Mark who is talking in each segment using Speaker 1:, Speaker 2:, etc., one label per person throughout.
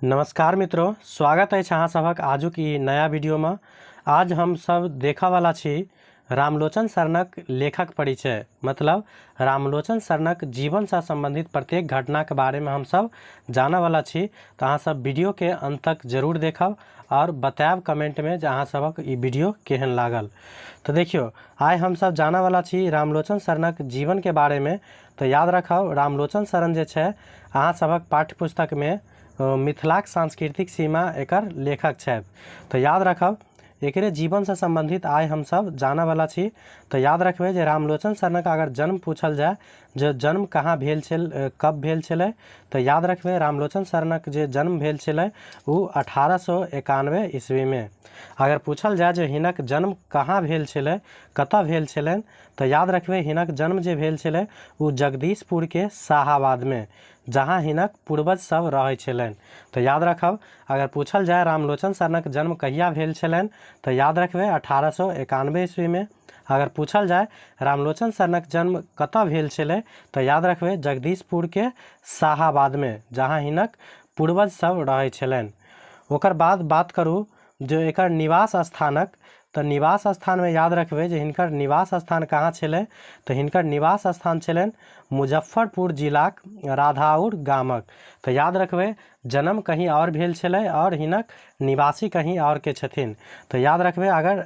Speaker 1: नमस्कार मित्रों, स्वागत है अहाँ सभक आजुक ई नया वीडियो में। आज हम सब देखा वाला छी रामलोचन शरणक लेखक परिचय, मतलब रामलोचन शरणक जीवन से संबंधित प्रत्येक घटना के बारे में हम सब जाना वाला छी। तो अहाँ सब वीडियो के अंत तक जरूर देखब और बताएब कमेंट में जे अहाँ सबक ई वीडियो केहन लागल। तो देखियो, आइ हम सब जाना वाला छी रामलोचन शरणक जीवन के बारे में। तो याद रखब, रामलोचन शरण जे छे अहाँ सबक पाठ्य पुस्तक में मिथिलाक सांस्कृतिक सीमा एकर लेखक छथि। तो याद रखब, एकरे जीवन से संबंधित आइ हम सब जाना वाला छी। तो याद रखबे जे रामलोचन शरणक अगर जन्म पूछल जाए, जो जन्म कहाँ भेल छल, कब भेल छलै, तो याद रखबे रामलोचन शरणक जे जन्म भेल छलै वो 1891 ईस्वी में। अगर पूछल जाए जे हिनक जन्म कहाँ भेल छलै, कतऽ भेल छलनि, तो याद रखबे हिनक जन्म जे भेल छलै वो जगदीशपुर के शाहाबाद में, जहाँ हिनक पूर्वज सब रहै छलनि। तो याद रखब, अगर पूछल जाए रामलोचन शरणक जन्म कहिया भेल छलनि, तो याद रखबे 1891 ईस्वी में। अगर पूछल जाए रामलोचन शरणक जन्म कतऽ भेल छलै, तो याद रखबे जगदीशपुर के शाहाबाद में, जहाँ हिनक पूर्वज सब रहै छलनि। ओकर बाद बात करूँ जो एकर निवास स्थानक, तो निवास स्थान में याद रखबे जे हिनकर निवास स्थान कहाँ छलै, तो हिनकर निवास स्थान छलनि मुजफ्फरपुर जिलाक राधाउर गामक। तो याद रखबे जन्म कहीं और भेल छलै और हिनक निवासी कहीं और के छथिन। तो याद रखबे अगर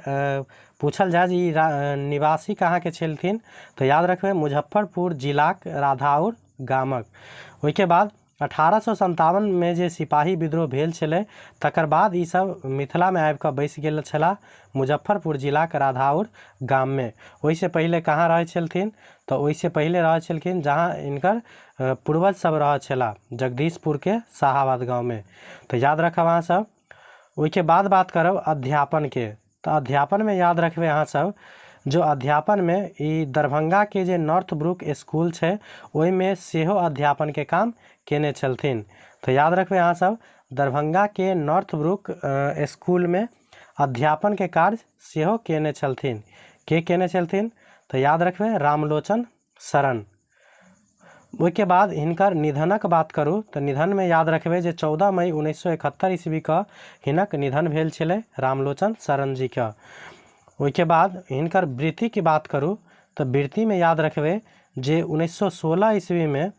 Speaker 1: पूछल जाए जे ई निवासी कहाँ के छलथिन, तो याद रखबे मुजफ्फरपुर जिलाक राधाउर गामक। ओइके बाद 1857 में जे सिपाही विद्रोह भेल छलै, तकर बाद ई सब मिथिला में आबि कऽ बैस गेल छला मुजफ्फरपुर जिला के राधाउर गाम में। ओइसे पहले कहाँ रहे छलथिन, तो ओइसे पहले रहे छलखिन जहाँ इनकर पूर्वज सब रहे छला जगदीशपुर के शाहाबाद गांव में। तो याद रखब अहाँ सब। ओइके बाद बात करब अध्यापन के। तो अध्यापन में याद रखबे अहाँ सब, जो अध्यापन में ई दरभंगा के जे नॉर्थ ब्रुक स्कूल छे ओहि में सेहो अध्यापन के काम केने छलथिन। तो याद रखबे अहाँ सब, दरभंगा के नॉर्थ ब्रुक स्कूल में अध्यापन के कार्य सेहो केने छलथिन। के केने छलथिन, तो याद रखबे रामलोचन शरण। ओइके बाद हिनकर निधनक बात करूँ, तो निधन में याद रखबे जे 14 मई 1971 ईस्वी का हिनक निधन भेल छलै रामलोचन शरण जी का। ओइके बाद हिनकर वृत्ति की बात करूँ, तो वृत्ति में याद रखबे जे 1916 ईस्वी में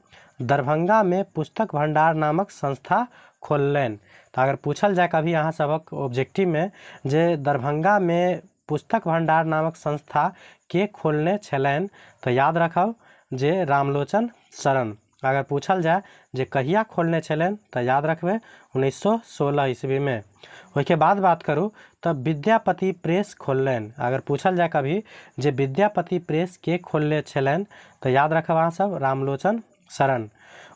Speaker 1: दरभंगा में पुस्तक भंडार नामक संस्था खोललनि। तो अगर पूछल जाए कभी अहाँ सबक ऑब्जेक्टिव में जे दरभंगा में पुस्तक भंडार नामक संस्था के खोलने छलनि, तो याद रखब जे रामलोचन शरण। अगर पूछल जाए जे कहिया खोलने छलनि, तो याद रखबे 1916 ईस्वी में। ओइके बाद बात करूँ तो विद्यापति प्रेस खोललनि। अगर पूछल जाए कभी जे विद्यापति प्रेस के खोलले छलनि, तो याद रखब अहाँ सब रामलोचन शरण।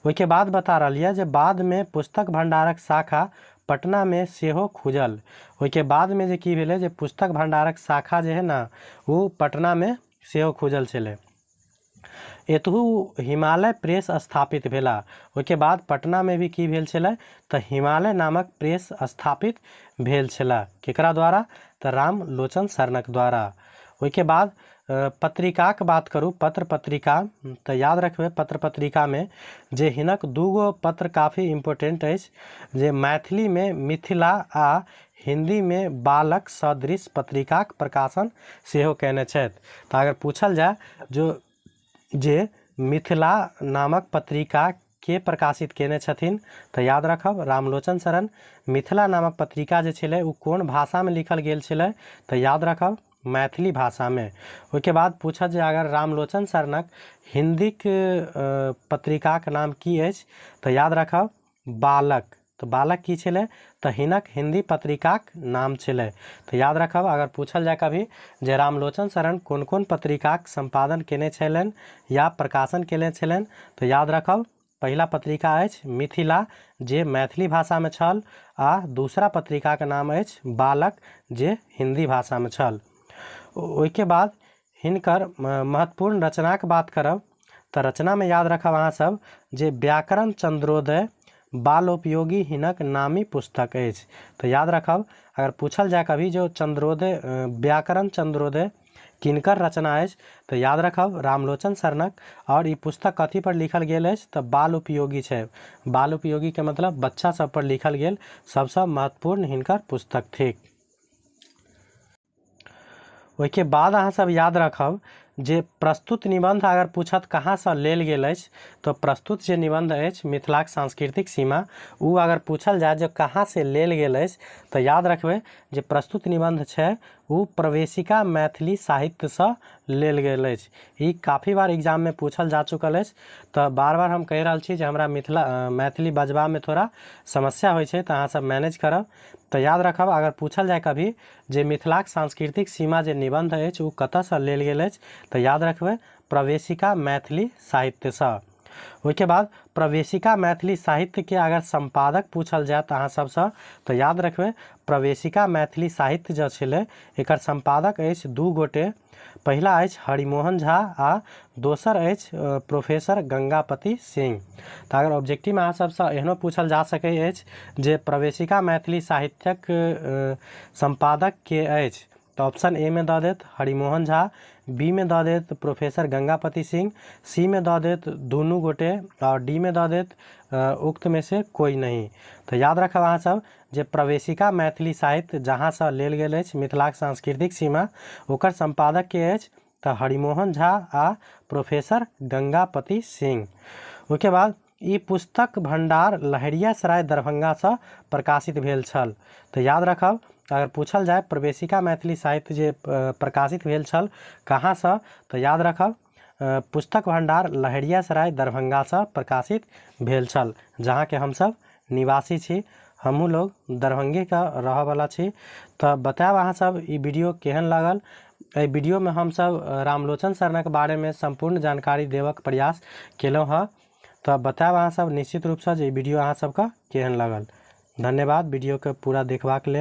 Speaker 1: ओइके बाद बता रहिए जे बाद में पुस्तक भंडारक शाखा पटना में सेहो खुजल। ओइके बाद में जे की भेलै जे पुस्तक भंडारक शाखा जे है ना, वो पटना में सेहो खुजल छलै। एतहु हिमालय प्रेस स्थापित भेला। ओइके बाद पटना में भी की भेल छलै, तो हिमालय नामक प्रेस स्थापित भेल छला। केकरा द्वारा, तो रामलोचन शरणक द्वारा। ओइके बाद पत्रिकाक बात करूँ, पत्र पत्रिका, तो याद रखबे पत्र पत्रिका में जे हिनक दूगो पत्र काफ़ी इम्पोर्टेंट अछि, जे मैथिली में मिथिला आ हिंदी में बालक सदृश पत्रिकाक प्रकाशन सेहो केने छथि। तो अगर पूछल जाए जो जे मिथिला नामक पत्रिका के प्रकाशित केने छथिन, तो याद रखब रामलोचन शरण। मिथिला नामक पत्रिका जे छलै वो कोन भाषा में लिखल गेल छलै, तो याद रखब मैथिली भाषा में। ओइके बाद पूछत जे अगर रामलोचन शरणक हिंदी के पत्रिका के नाम की अछि, तो याद रखब बालक। तो बालक की छलै, तो हिनक हिंदी पत्रिकाक नाम छलै। तो याद रखब अगर पूछल जाए कभी जे रामलोचन शरण कोन कोन पत्रिकाक संपादन केने छलनि या प्रकाशन केने छलनि, तो याद रखब पहला पत्रिका अछि मिथिला जे मैथिली भाषा में छल, आ दूसरा पत्रिका के नाम अछि बालक जे हिंदी भाषा में छल। ओइके बाद हिनकर महत्वपूर्ण रचनाक बात करब, तो रचना में याद रखब अहाँ सब जे व्याकरण चंद्रोदय बालोपयोगी हिनक नामी पुस्तक अछि। तो याद रखब अगर पूछल जाए कभी जो चंद्रोदय व्याकरण चंद्रोदय किनकर रचना अछि तो याद रखब रामलोचन शरणक। और ई पुस्तक कथी पर लिखल गेल अछि तो बाल उपयोगी छै। बाल उपयोगी के मतलब बच्चा सब पर लिखल गेल सबसे महत्वपूर्ण हिनकर पुस्तक थिक। ओहिके बाद अहाँ सब याद रखब जे प्रस्तुत निबंध अगर पूछत कहाँ से लेल गेल अछि तो प्रस्तुत जे निबंध अछि मिथिलाक सांस्कृतिक सीमा उ अगर पूछल जाय जे कहाँ से लेल गेल अछि तो याद रखबै जे प्रस्तुत निबंध छै उ प्रवेशिका मैथिली साहित्य से लेल गेल अछि। ई काफ़ी बार एग्जाम में पूछल जा चुकल अछि तो बार बार हम कह रहल छी जे हमरा मैथिली बजबा में थोड़ा समस्या होइ छै तो अहाँ सब मैनेज करब। तो याद रखब अगर पूछल जाए कभी जे मिथिलाक सांस्कृतिक सीमा जे निबंध अछि उ कतऽ से लेल गेल अछि तो याद रखबै प्रवेशिका मैथिली साहित्य से। ओहिके बाद प्रवेशिका मैथिली साहित्य के अगर संपादक पूछल जाए अहाँ सबसे तो याद रखबै प्रवेशिका मैथिली साहित्य जो छलै एकर संपादक अछि दू गोटे। पहिला अछि हरिमोहन झा आ दोसर अछि प्रोफेसर गंगापति सिंह। तो अगर ऑब्जेक्टिव में अहाँ सबसे एहनो पूछल जा सकै अछि जे प्रवेशिका मैथिली साहित्यक संपादक के अछि तो ऑप्शन ए में दऽ देत हरिमोहन झा, बी में दऽ देत प्रोफेसर गंगापति सिंह, सी में दऽ देत दुनू गोटे और डी में दऽ देत उक्त में से कोई नहीं। तो याद रखब अहाँ सब जे प्रवेशिका मैथिली साहित्य जहाँ से लेल गेल अछि मिथिलाक सांस्कृतिक सीमा ओकर संपादक के अछि तो हरिमोहन झा आ प्रोफेसर गंगापति सिंह। ओके बाद ई पुस्तक भंडार लहेरियासराय दरभंगा से प्रकाशित भेल छल। तो याद रखब अगर पूछल जाए प्रवेशिका मैथिली साहित्य जे प्रकाशित भेल छल कहाँ से तो याद रखब पुस्तक भंडार लहेरियासराय दरभंगा से प्रकाशित भेल छल जहाँ के हम सब निवासी छी। हमहूँ लोग दरभंगे का रह वाला छी। तो बतायब अहाँ सब ई वीडियो केहन लागल। एहि वीडियो में हम सब रामलोचन शरणक बारे में संपूर्ण जानकारी देवक प्रयास केलहुँ है। तो बतायब अहाँ सब निश्चित रूप से जे वीडियो अहाँ सबका केहन लागल। धन्यवाद वीडियो के पूरा देखबाक लेल।